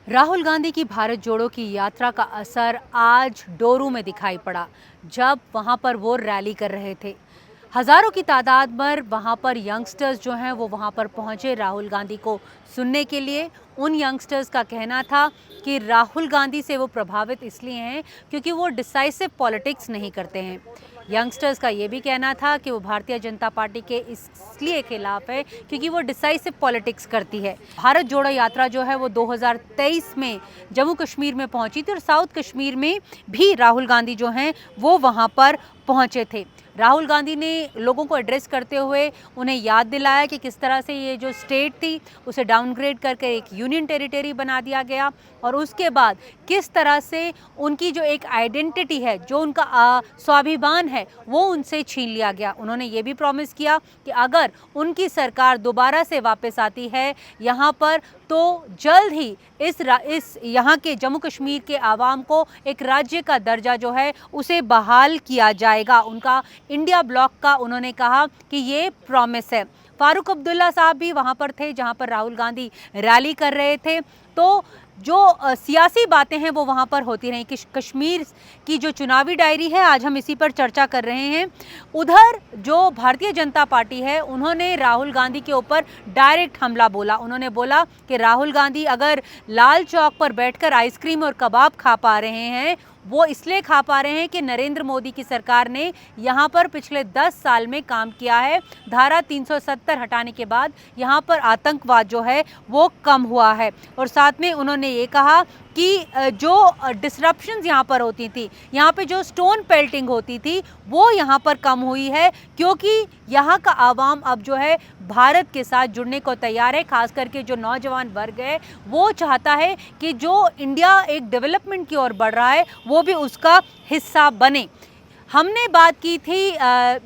राहुल गांधी की भारत जोड़ो की यात्रा का असर आज डोरू में दिखाई पड़ा जब वहां पर वो रैली कर रहे थे। हजारों की तादाद में वहां पर यंगस्टर्स जो हैं वो वहां पर पहुंचे राहुल गांधी को सुनने के लिए। उन यंगस्टर्स का कहना था कि राहुल गांधी से वो प्रभावित इसलिए हैं क्योंकि वो डिसाइसिव पॉलिटिक्स नहीं करते हैं। यंगस्टर्स का ये भी कहना था कि वो भारतीय जनता पार्टी के इसलिए खिलाफ है क्योंकि वो डिसाइसिव पॉलिटिक्स करती है। भारत जोड़ो यात्रा जो है वो 2023 में जम्मू कश्मीर में पहुंची थी और साउथ कश्मीर में भी राहुल गांधी जो हैं वो वहां पर पहुंचे थे। राहुल गांधी ने लोगों को एड्रेस करते हुए उन्हें याद दिलाया कि किस तरह से ये जो स्टेट थी उसे डाउनग्रेड करके एक यूनियन टेरिटरी बना दिया गया और उसके बाद किस तरह से उनकी जो एक आइडेंटिटी है, जो उनका स्वाभिमान है, वो उनसे छीन लिया गया। उन्होंने ये भी प्रॉमिस किया कि अगर उनकी सरकार दोबारा से वापस आती है यहाँ पर तो जल्द ही इस यहाँ के जम्मू कश्मीर के आवाम को एक राज्य का दर्जा जो है उसे बहाल किया जाएगा। उनका इंडिया ब्लॉक का उन्होंने कहा कि ये प्रॉमिस है। फारूक अब्दुल्ला साहब भी वहाँ पर थे जहाँ पर राहुल गांधी रैली कर रहे थे। तो जो सियासी बातें हैं वो वहाँ पर होती रहीं कि कश्मीर की जो चुनावी डायरी है, आज हम इसी पर चर्चा कर रहे हैं। उधर जो भारतीय जनता पार्टी है उन्होंने राहुल गांधी के ऊपर डायरेक्ट हमला बोला। उन्होंने बोला कि राहुल गांधी अगर लाल चौक पर बैठकर आइसक्रीम और कबाब खा पा रहे हैं वो इसलिए खा पा रहे हैं कि नरेंद्र मोदी की सरकार ने यहाँ पर पिछले 10 साल में काम किया है। धारा 370 हटाने के बाद यहाँ पर आतंकवाद जो है वो कम हुआ है। और साथ में उन्होंने ये कहा कि जो डिसरप्शंस यहाँ पर होती थी, यहाँ पे जो स्टोन पेल्टिंग होती थी वो यहाँ पर कम हुई है क्योंकि यहाँ का आवाम अब जो है भारत के साथ जुड़ने को तैयार है। खास करके जो नौजवान वर्ग है वो चाहता है कि जो इंडिया एक डेवलपमेंट की ओर बढ़ रहा है वो भी उसका हिस्सा बने। हमने बात की थी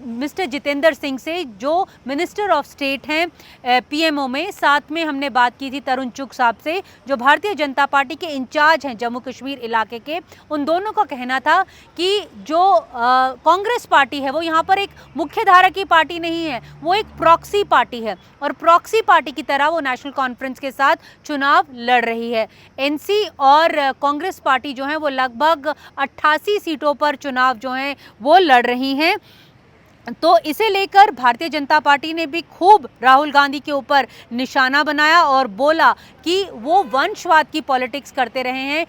मिस्टर जितेंद्र सिंह से जो मिनिस्टर ऑफ स्टेट हैं पीएमओ में। साथ में हमने बात की थी तरुण चुग साहब से जो भारतीय जनता पार्टी के इंचार्ज हैं जम्मू कश्मीर इलाके के। उन दोनों का कहना था कि जो कांग्रेस पार्टी है वो यहाँ पर एक मुख्य धारा की पार्टी नहीं है, वो एक प्रॉक्सी पार्टी है और प्रॉक्सी पार्टी की तरह वो नेशनल कॉन्फ्रेंस के साथ चुनाव लड़ रही है। एनसी और कांग्रेस पार्टी जो है वो लगभग 88 सीटों पर चुनाव जो है वो लड़ रही हैं। तो इसे लेकर भारतीय जनता पार्टी ने भी खूब राहुल गांधी के ऊपर निशाना बनाया और बोला कि वो वंशवाद की पॉलिटिक्स करते रहे हैं,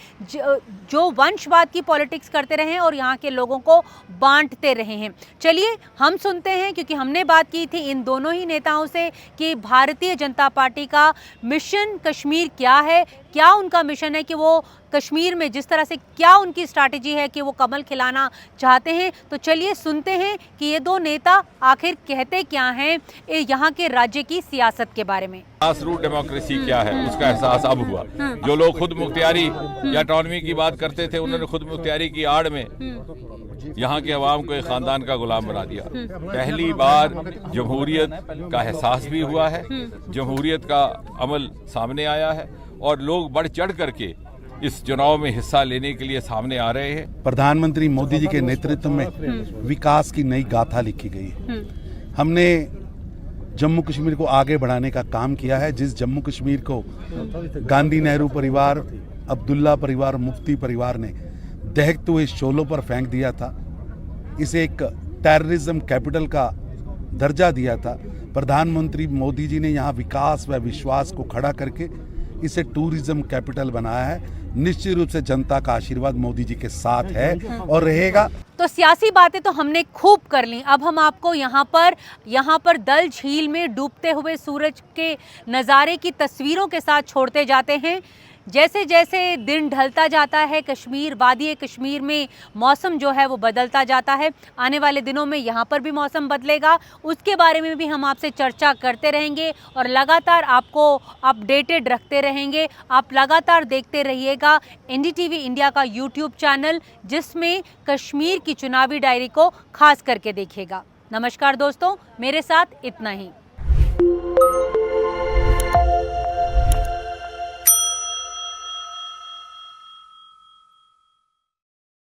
जो वंशवाद की पॉलिटिक्स करते रहे हैं और यहाँ के लोगों को बांटते रहे हैं। चलिए हम सुनते हैं क्योंकि हमने बात की थी इन दोनों ही नेताओं से कि भारतीय जनता पार्टी का मिशन कश्मीर क्या है, क्या उनका मिशन है कि वो कश्मीर में जिस तरह से क्या उनकी स्ट्रैटेजी है कि वो कमल खिलाना चाहते हैं। तो चलिए सुनते हैं कि ये दो नेता आखिर कहते क्या हैं यहाँ के राज्य की सियासत के बारे में। ग्रासरूट डेमोक्रेसी क्या है उसका एहसास अब हुआ। जो लोग खुद मुख्तियारी या ऑटोनॉमी की बात करते थे उन्होंने खुद मुख्तियारी की आड़ में यहाँ के अवाम को एक खानदान का गुलाम बना दिया। पहली बार जमहूरियत का एहसास भी हुआ है, जमहूरियत का अमल सामने आया है और लोग बढ़ चढ़ करके इस चुनाव में हिस्सा लेने के लिए सामने आ रहे हैं। प्रधानमंत्री मोदी जी के नेतृत्व में विकास की नई गाथा लिखी गई है। हमने जम्मू कश्मीर को आगे बढ़ाने का काम किया है। जिस जम्मू कश्मीर को गांधी नेहरू परिवार, अब्दुल्ला परिवार, मुफ्ती परिवार ने दहकते हुए शोलों पर फेंक दिया था, इसे एक टेररिज्म कैपिटल का दर्जा दिया था, प्रधानमंत्री मोदी जी ने यहाँ विकास व विश्वास को खड़ा करके इसे टूरिज्म कैपिटल बनाया है। निश्चित रूप से जनता का आशीर्वाद मोदी जी के साथ है और रहेगा। तो सियासी बातें तो हमने खूब कर ली। अब हम आपको यहाँ पर डल झील में डूबते हुए सूरज के नज़ारे की तस्वीरों के साथ छोड़ते जाते हैं। जैसे जैसे दिन ढलता जाता है कश्मीर वादी कश्मीर में मौसम जो है वो बदलता जाता है। आने वाले दिनों में यहाँ पर भी मौसम बदलेगा, उसके बारे में भी हम आपसे चर्चा करते रहेंगे और लगातार आपको अपडेटेड रखते रहेंगे। आप लगातार देखते रहिएगा एनडीटीवी इंडिया का यूट्यूब चैनल जिसमें कश्मीर की चुनावी डायरी को खास करके देखिएगा। नमस्कार दोस्तों, मेरे साथ इतना ही।